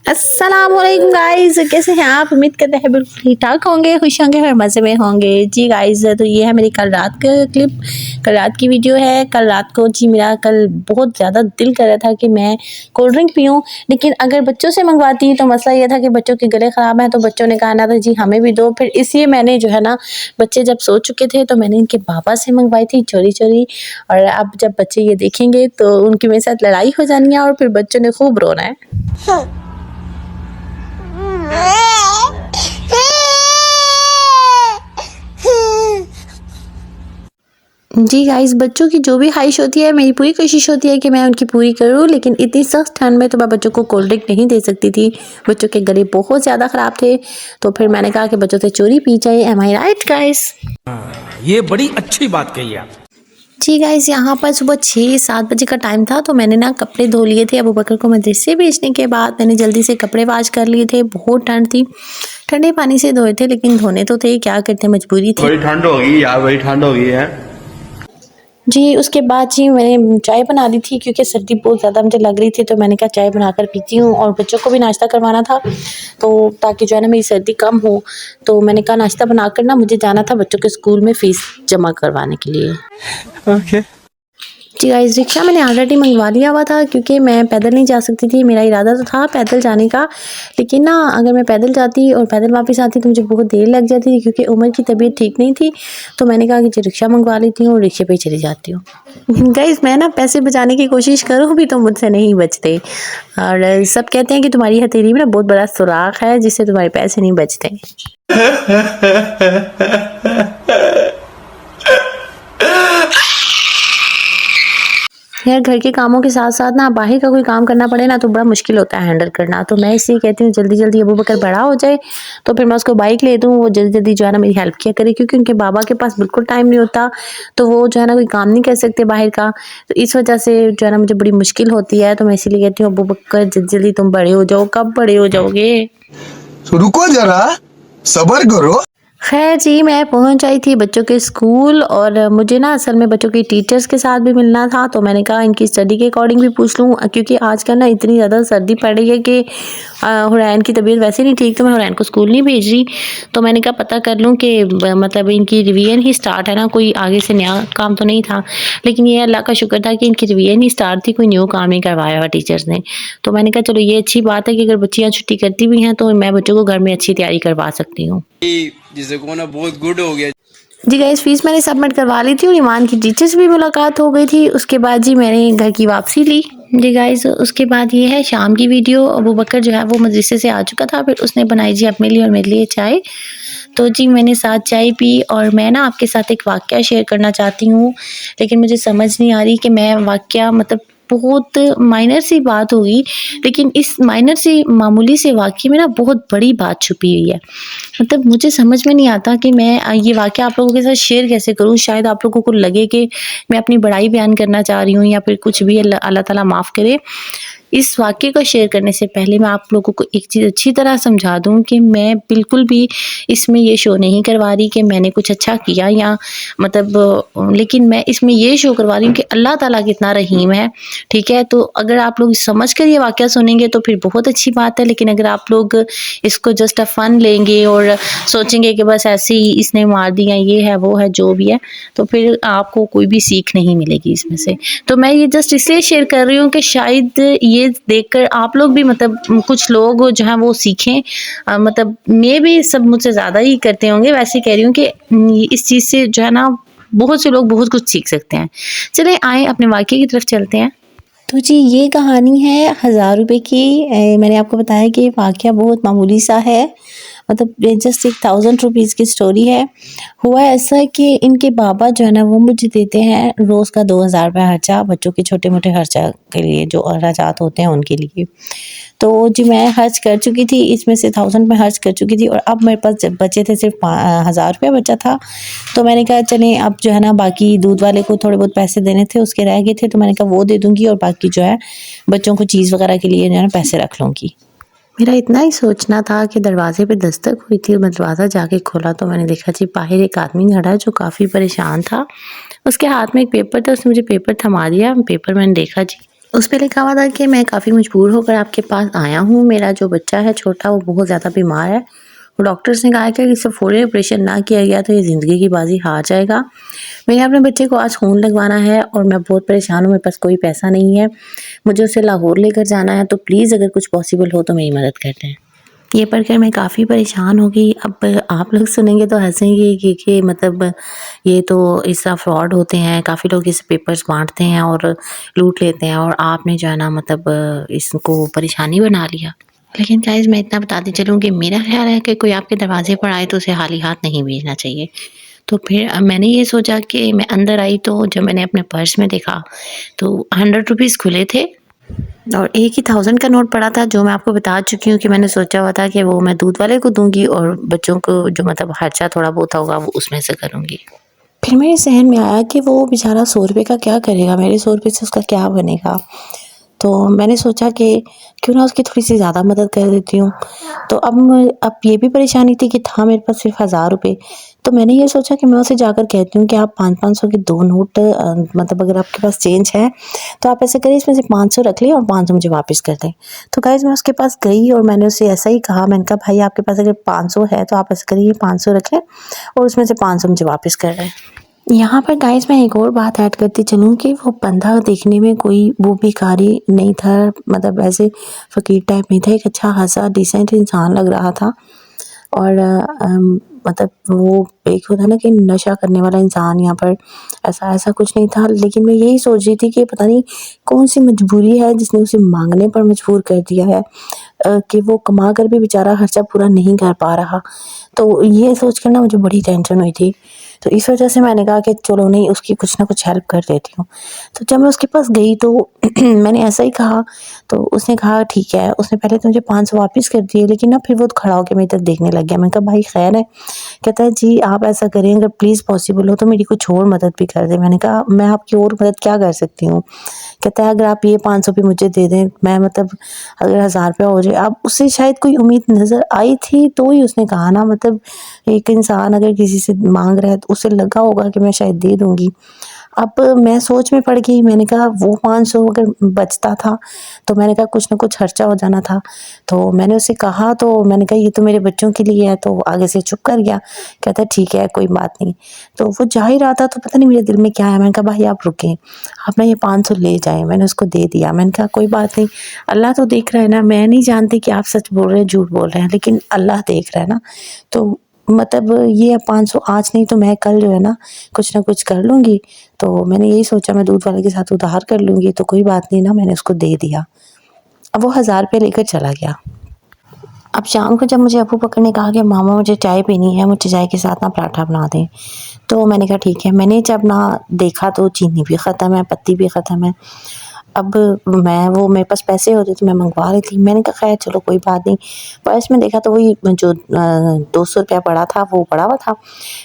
अस्सलामुअलैकुम गाइस, कैसे हैं आप? उम्मीद करते हैं बिल्कुल ठीक ठाक होंगे, खुश होंगे और मज़े में होंगे। जी गाइस, तो ये है मेरी कल रात का क्लिप, कल रात की वीडियो है। कल रात को जी मेरा कल बहुत ज़्यादा दिल कर रहा था कि मैं कोल्ड ड्रिंक पीऊँ, लेकिन अगर बच्चों से मंगवाती तो मसला ये था कि बच्चों के गले ख़राब हैं, तो बच्चों ने कहा ना था जी हमें भी दो। फिर इसलिए मैंने जो है ना, बच्चे जब सो चुके थे तो मैंने इनके पापा से मंगवाई थी चोरी-चोरी। और अब जब बच्चे ये देखेंगे तो उनकी मेरे साथ लड़ाई हो जानी है और फिर बच्चों ने खूब रोना है। जी गाइस, बच्चों की जो भी ख्वाहिश होती है मेरी पूरी कोशिश होती है कि मैं उनकी पूरी करूं, लेकिन इतनी सख्त ठंड में तो मैं बच्चों को कोल्ड ड्रिंक नहीं दे सकती थी। बच्चों के गले बहुत ज़्यादा ख़राब थे, तो फिर मैंने कहा कि बच्चों से चोरी पी जाए। एम आई राइट गाइस? ये बड़ी अच्छी बात कही आप। जी गाइस, यहाँ पर सुबह 6-7 बजे का टाइम था, तो मैंने ना कपड़े धो लिए थे। अबू बकर को मदरसे भेजने के बाद मैंने जल्दी से कपड़े वॉश कर लिए थे। बहुत ठंड थी, ठंडे पानी से धोए थे, लेकिन धोने तो थे, क्या करते, मजबूरी थी। बड़ी ठंड हो गई यार, बड़ी ठंड हो गई है। जी, उसके बाद जी मैंने चाय बना ली थी, क्योंकि सर्दी बहुत ज़्यादा मुझे लग रही थी, तो मैंने कहा चाय बनाकर पीती हूँ और बच्चों को भी नाश्ता करवाना था, तो ताकि जो है ना मेरी सर्दी कम हो। तो मैंने कहा नाश्ता बनाकर ना मुझे जाना था बच्चों के स्कूल में फ़ीस जमा करवाने के लिए। ओके। जी गाइस, रिक्शा मैंने ऑलरेडी मंगवा लिया हुआ था, क्योंकि मैं पैदल नहीं जा सकती थी। मेरा इरादा तो था पैदल जाने का, लेकिन ना अगर मैं पैदल जाती और पैदल वापस आती तो मुझे बहुत देर लग जाती थी, क्योंकि उमर की तबीयत ठीक नहीं थी। तो मैंने कहा कि जी रिक्शा मंगवा लेती हूँ और रिक्शे पे ही चली जाती हूँ। गाइस, मैं ना पैसे बचाने की कोशिश करूँ भी तो मुझसे नहीं बचते, और सब कहते हैं कि तुम्हारी हथेली में ना बहुत बड़ा सुराख है जिससे तुम्हारे पैसे नहीं बचते। यार, घर के कामों के साथ साथ ना बाहर का कोई काम करना पड़े ना तो बड़ा मुश्किल होता है हैंडल करना। तो मैं इसलिए कहती हूँ जल्दी जल्दी अबू बकर बड़ा हो जाए तो फिर मैं उसको बाइक ले दूँ, वो जल्दी जल्दी जो है ना मेरी हेल्प किया करे, क्योंकि उनके बाबा के पास बिल्कुल टाइम नहीं होता, तो वो जो है ना कोई काम नहीं कर सकते बाहर का। तो इस वजह से जो है ना मुझे बड़ी मुश्किल होती है। तो मैं इसीलिए कहती हूँ अबू बकर जल्दी जल्दी तुम बड़े हो जाओ। कब बड़े हो जाओगे? तो रुको जरा, सबर करो। खैर जी, मैं पहुंच आई थी बच्चों के स्कूल, और मुझे ना असल में बच्चों के टीचर्स के साथ भी मिलना था, तो मैंने कहा इनकी स्टडी के अकॉर्डिंग भी पूछ लूँ, क्योंकि आजकल ना इतनी ज़्यादा सर्दी पड़ रही है कि हुरैन की तबीयत वैसे नहीं ठीक, तो मैं हुरैन को स्कूल नहीं भेज रही। तो मैंने कहा पता कर लूँ कि मतलब इनकी रिवीजन ही स्टार्ट है ना, कोई आगे से नया काम तो नहीं था। लेकिन ये अल्लाह का शुक्र था कि इनकी रिवीजन ही स्टार्ट थी, कोई न्यू काम नहीं करवाया हुआ टीचर्स ने। तो मैंने कहा चलो ये अच्छी बात है कि अगर बच्चियाँ छुट्टी करती भी हैं तो मैं बच्चों को घर में अच्छी तैयारी करवा सकती हूँ। जिसे को ना बहुत गुड हो गया। जी गाइस, फीस मैंने सबमिट करवा ली थी और ईमान की टीचर से भी मुलाकात हो गई थी। उसके बाद जी मैंने घर की वापसी ली। जी गाइस, उसके बाद ये है शाम की वीडियो। अबू बकर जो है वो मदरसे से आ चुका था, फिर उसने बनाई जी अपने लिए और मेरे लिए चाय। तो जी मैंने साथ चाय पी, और मैं ना आपके साथ एक वाक़या शेयर करना चाहती हूँ, लेकिन मुझे समझ नहीं आ रही कि मैं वाक़या मतलब बहुत माइनर सी बात होगी, लेकिन इस माइनर सी मामूली से वाक़ये में ना बहुत बड़ी बात छुपी हुई है। मतलब मुझे समझ में नहीं आता कि मैं ये वाक़या आप लोगों के साथ शेयर कैसे करूँ। शायद आप लोगों को लगे कि मैं अपनी बड़ाई बयान करना चाह रही हूँ या फिर कुछ भी। अल्लाह ताला माफ़ करे। इस वाक़ये को शेयर करने से पहले मैं आप लोगों को एक चीज़ अच्छी तरह समझा दूँ कि मैं बिल्कुल भी इसमें ये शो नहीं करवा रही कि मैंने कुछ अच्छा किया या मतलब, लेकिन मैं इसमें ये शो करवा रही हूँ कि अल्लाह ताला कितना रहीम है, ठीक है? तो अगर आप लोग समझ कर ये वाक़या सुनेंगे तो फिर बहुत अच्छी बात है, लेकिन अगर आप लोग इसको जस्ट अ फन लेंगे और सोचेंगे कि बस ऐसे ही इसने मार दिया, ये है, वो है, जो भी है, तो फिर आपको कोई भी सीख नहीं मिलेगी इसमें से। तो मैं ये जस्ट इसलिए शेयर कर रही हूँ कि शायद ये देखकर आप लोग भी मतलब कुछ लोग जो हैं वो सीखें। मतलब मे भी सब मुझसे ज़्यादा ही करते होंगे, वैसे कह रही हूँ कि इस चीज़ से जो है ना बहुत से लोग बहुत कुछ सीख सकते हैं। चलें आएँ अपने वाक़ये की तरफ चलते हैं। तो जी ये कहानी है 1000 रुपए की। मैंने आपको बताया कि वाक़या बहुत मामूली सा है, मतलब जस्ट एक 1000 रुपीज़ की स्टोरी है। हुआ ऐसा कि इनके बाबा जो है ना वो मुझे देते हैं रोज़ का 2000 रुपये खर्चा, बच्चों के छोटे मोटे खर्चा के लिए जो अखराजात होते हैं उनके लिए। तो जी मैं खर्च कर चुकी थी, इसमें से 1000 मैं खर्च कर चुकी थी, और अब मेरे पास जब बचे थे सिर्फ 1000 रुपया बचा था। तो मैंने कहा चलें अब जो है ना बाकी दूध वाले को थोड़े बहुत पैसे देने थे, उसके रह गए थे, तो मैंने कहा वो दे दूँगी और बाकी जो है बच्चों को चीज़ वगैरह के लिए जो है ना पैसे रख लूँगी। मेरा इतना ही सोचना था कि दरवाजे पे दस्तक हुई थी, मैं दरवाज़ा जाके खोला तो मैंने देखा जी बाहर एक आदमी खड़ा है जो काफ़ी परेशान था। उसके हाथ में एक पेपर था, उसने मुझे पेपर थमा दिया। पेपर मैंने देखा जी, उस पे लिखा हुआ था कि मैं काफ़ी मजबूर होकर आपके पास आया हूँ। मेरा जो बच्चा है छोटा, वो बहुत ज़्यादा बीमार है। डॉक्टर्स ने कहा है कि इसे फौरी ऑपरेशन ना किया गया तो ये ज़िंदगी की बाजी हार जाएगा। मैंने अपने बच्चे को आज खून लगवाना है और मैं बहुत परेशान हूँ, मेरे पास कोई पैसा नहीं है। मुझे उसे लाहौर लेकर जाना है, तो प्लीज़ अगर कुछ पॉसिबल हो तो मेरी मदद कर दें। ये पढ़कर मैं काफ़ी परेशान हो गई। अब आप लोग सुनेंगे तो हँसेंगे कि मतलब ये तो इस तरह फ्रॉड होते हैं, काफ़ी लोग इस पेपर्स बाँटते हैं और लूट लेते हैं और आपने जो है ना मतलब इसको परेशानी बना लिया। लेकिन गाइज़ मैं इतना बताती चलूँ कि मेरा ख़्याल है कि कोई आपके दरवाज़े पर आए तो उसे खाली हाथ नहीं भेजना चाहिए। तो फिर मैंने ये सोचा कि मैं अंदर आई, तो जब मैंने अपने पर्स में देखा तो 100 रुपीज़ खुले थे और एक ही 1000 का नोट पड़ा था, जो मैं आपको बता चुकी हूँ कि मैंने सोचा हुआ था कि वो मैं दूध वाले को दूँगी और बच्चों को जो मतलब खर्चा थोड़ा बहुत होगा वो उसमें से करूँगी। फिर मेरे ज़हन में आया कि वो बेचारा 100 रुपये का क्या करेगा, मेरे 100 रुपये से उसका क्या बनेगा। तो मैंने सोचा कि क्यों ना उसकी थोड़ी-सी ज़्यादा मदद कर देती हूँ। तो अब ये भी परेशानी थी कि था मेरे पास सिर्फ़ 1000 रुपये। तो मैंने ये सोचा कि मैं उसे जाकर कहती हूँ कि आप 500-500 के 2 नोट मतलब अगर आपके पास चेंज है तो आप ऐसे करिए, इसमें से 500 रख लें और 500 मुझे वापस कर दें। तो गाइज़ मैं उसके पास गई और मैंने उससे ऐसा ही कहा, मैंने कहा भाई आपके पास अगर 500 है तो आप ऐसे करिए 500 रख लें और उसमें से 500 मुझे वापस कर दें। यहाँ पर गाइस मैं एक और बात ऐड करती चलूँ कि वो बंदा देखने में कोई वो भिखारी नहीं था, मतलब ऐसे फ़कीर टाइप नहीं था, एक अच्छा खासा डिसेंट इंसान लग रहा था। और मतलब वो एक होता है ना कि नशा करने वाला इंसान, यहाँ पर ऐसा कुछ नहीं था। लेकिन मैं यही सोच रही थी कि पता नहीं कौन-सी मजबूरी है जिसने उसे माँगने पर मजबूर कर दिया है कि वो कमा कर भी बेचारा खर्चा पूरा नहीं कर पा रहा। तो ये सोच कर ना मुझे बड़ी टेंशन हुई थी। तो इस वजह से मैंने कहा कि चलो नहीं, उसकी कुछ ना कुछ हेल्प कर देती हूँ। तो जब मैं उसके पास गई तो मैंने ऐसा ही कहा, तो उसने कहा ठीक है। उसने पहले तो मुझे 500 वापस कर दिए, लेकिन ना फिर वो खड़ा होके मेरी तरफ देखने लग गया। मैंने कहा भाई खैर है? कहता है जी आप ऐसा करें, अगर प्लीज़ पॉसिबल हो तो मेरी कुछ और मदद भी कर दें। मैंने कहा मैं आपकी और मदद क्या कर सकती हूँ? कहता है अगर आप ये 500 भी मुझे दे दें, मैं मतलब अगर 1000 रुपया हो जाए। अब उसे शायद कोई उम्मीद नज़र आई थी तो ही उसने कहा ना, मतलब एक इंसान अगर किसी से माँग रहा है तो उसे लगा होगा कि मैं शायद दे दूँगी। अब मैं सोच में पड़ गई, मैंने कहा वो 500 अगर बचता था तो मैंने कहा कुछ ना कुछ खर्चा हो जाना था। तो मैंने उससे कहा, तो मैंने कहा ये तो मेरे बच्चों के लिए है, तो आगे से चुप कर गया। कहता ठीक है कोई बात नहीं। तो वो जा ही रहा था तो पता नहीं मेरे दिल में क्या आया, मैंने कहा भाई आप रुकें, आप ना ये 500 ले जाएँ। मैंने उसको दे दिया। मैंने कहा कोई बात नहीं, अल्लाह तो देख रहा है ना, मैं नहीं जानती कि आप सच बोल रहे हैं झूठ बोल रहे हैं, लेकिन अल्लाह देख रहा है ना। तो मतलब ये 500 आज नहीं तो मैं कल जो है ना कुछ ना कुछ कर लूँगी। तो मैंने यही सोचा मैं दूध वाले के साथ उधार कर लूँगी, तो कोई बात नहीं ना, मैंने उसको दे दिया। अब वो 1000 रुपये लेकर चला गया। अब शाम को जब मुझे अब्बू बकर ने कहा कि मामा मुझे चाय पीनी है, मुझे चाय के साथ ना पराठा बना दें, तो मैंने कहा ठीक है। मैंने जब ना देखा तो चीनी भी ख़त्म है, पत्ती भी ख़त्म है। अब वो मेरे पास पैसे होते तो मैं मंगवा रही थी। मैंने कहा खैर चलो कोई बात नहीं। पर्स में देखा तो वही जो 200 रुपया पड़ा था वो पड़ा हुआ था।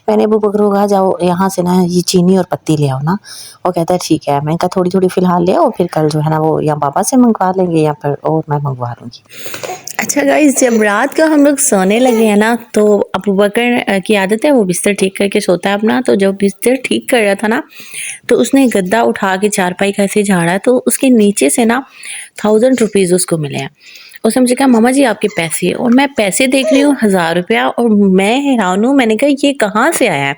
मैंने अब्बू बकर को कहा जाओ यहाँ से ना ये चीनी और पत्ती ले आओ ना। वो कहता है ठीक है। मैंने कहा थोड़ी-थोड़ी फ़िलहाल ले आओ, फिर कल जो है ना वो या बाबा से मंगवा लेंगे या फिर और मैं मंगवा लूँगी। अच्छा गाइस, जब रात को हम लोग सोने लगे हैं ना, तो अबू बकर की आदत है वो बिस्तर ठीक करके सोता है अपना। तो जब बिस्तर ठीक कर रहा था ना, तो उसने गद्दा उठा के चारपाई का ऐसे झाड़ा, तो उसके नीचे से ना 1000 रुपीज़ उसको मिले हैं। उसने मुझे कहा मामा जी आपके पैसे, और मैं पैसे देख रही हूँ 1000 रुपया, और मैं हैरान हूँ। मैंने कहा ये कहाँ से आया है?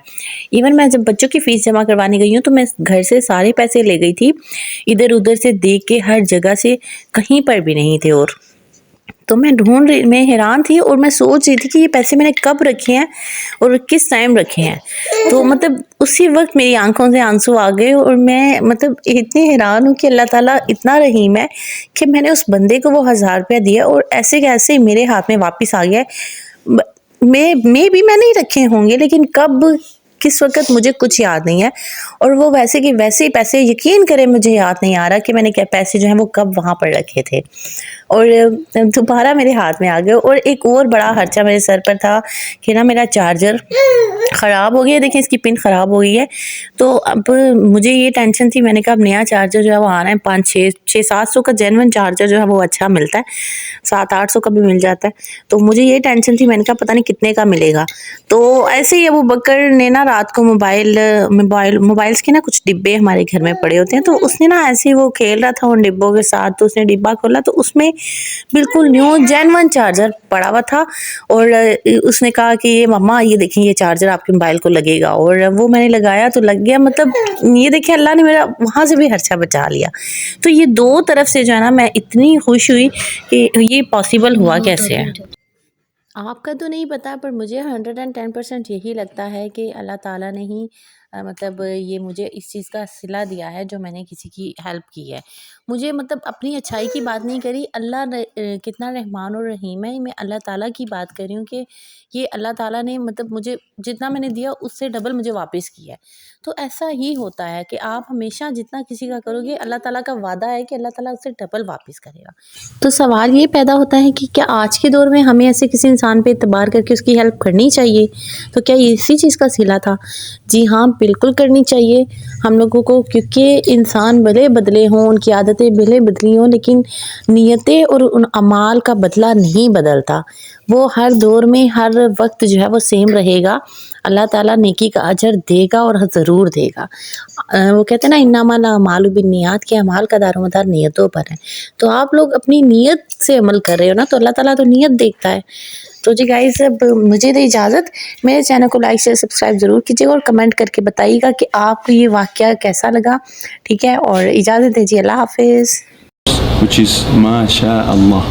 इवन मैं जब बच्चों की फ़ीस जमा करवाने गई हूँ तो मैं घर से सारे पैसे ले गई थी, इधर उधर से देख के हर जगह से, कहीं पर भी नहीं थे। और तो मैं हैरान थी और मैं सोच रही थी कि ये पैसे मैंने कब रखे हैं और किस टाइम रखे हैं। तो मतलब उसी वक्त मेरी आंखों से आंसू आ गए और मैं मतलब इतनी हैरान हूँ कि अल्लाह ताला इतना रहीम है कि मैंने उस बंदे को वो 1000 रुपया दिया और ऐसे कैसे मेरे हाथ में वापस आ गया है। मैं नहीं रखे होंगे, लेकिन कब किस वक़्त मुझे कुछ याद नहीं है। और वो वैसे के वैसे ही पैसे, यकीन करें मुझे याद नहीं आ रहा कि मैंने क्या पैसे जो हैं वो कब वहाँ पर रखे थे, और दोबारा मेरे हाथ में आ गए। और एक और बड़ा खर्चा मेरे सर पर था कि ना मेरा चार्जर ख़राब हो गया। देखिए इसकी पिन ख़राब हो गई है। तो अब मुझे ये टेंशन थी, मैंने कहा अब नया चार्जर जो है वो आना है। 5-6-700 का जेन्युइन चार्जर जो है वो अच्छा मिलता है, 700-800 का भी मिल जाता है। तो मुझे ये टेंशन थी, मैंने कहा पता नहीं कितने का मिलेगा। तो ऐसे ही अबू बकर ने ना रात को मोबाइल्स के ना कुछ डिब्बे हमारे घर में पड़े होते हैं, तो उसने ना ऐसे ही वो खेल रहा था उन डिब्बों के साथ, तो उसने डिब्बा खोला तो उसमें बिल्कुल न्यू जेन्युइन चार्जर पड़ा हुआ था। और उसने कहा कि ये मम्मा ये देखें ये चार्जर आपके मोबाइल को लगेगा, और वो मैंने लगाया तो लग गया। मतलब ये देखिए अल्लाह ने मेरा वहाँ से भी खर्चा बचा लिया। तो ये दो तरफ से जो है ना मैं इतनी खुश हुई कि ये पॉसिबल हुआ कैसे है। आपका तो नहीं पता, पर मुझे 110% यही लगता है कि अल्लाह ताला ने ही मतलब ये मुझे इस चीज़ का सिला दिया है जो मैंने किसी की हेल्प की है। मुझे मतलब अपनी अच्छाई की बात नहीं करी, अल्लाह कितना रहमान और रहीम है, मैं अल्लाह ताला की बात कर रही हूँ कि ये अल्लाह ताला ने मतलब मुझे जितना मैंने दिया उससे डबल मुझे वापस किया है। तो ऐसा ही होता है कि आप हमेशा जितना किसी का करोगे अल्लाह ताला का वादा है कि अल्लाह ताला उससे डबल वापस करेगा। तो सवाल ये पैदा होता है कि क्या आज के दौर में हमें ऐसे किसी इंसान पे एतबार करके उसकी हेल्प करनी चाहिए? तो क्या ये इसी चीज़ का सिला था? जी हाँ, बिल्कुल करनी चाहिए हम लोगों को, क्योंकि इंसान भले बदले हों, उनकी आदतें भले बदली हों, लेकिन नियतें और उन अमाल का बदला नहीं बदलता। वो हर दौर में हर वक्त जो है वो सेम रहेगा। अल्लाह ताला नेकी का अजर देगा और ज़रूर देगा। वो कहते हैं ना इन्नमल अमालु बिन्नियात, के अमाल का दारोमदार नियतों पर है। तो आप लोग अपनी नियत से अमल कर रहे हो ना, तो अल्लाह ताला तो नियत देखता है। तो जी गाइस अब मुझे दे इजाज़त। मेरे चैनल को लाइक शेयर सब्सक्राइब ज़रूर कीजिएगा और कमेंट करके बताइएगा कि आपको ये वाक़या कैसा लगा। ठीक है, और इजाज़त दीजिए, अल्लाह हाफ़िज़। which is MashaAllah.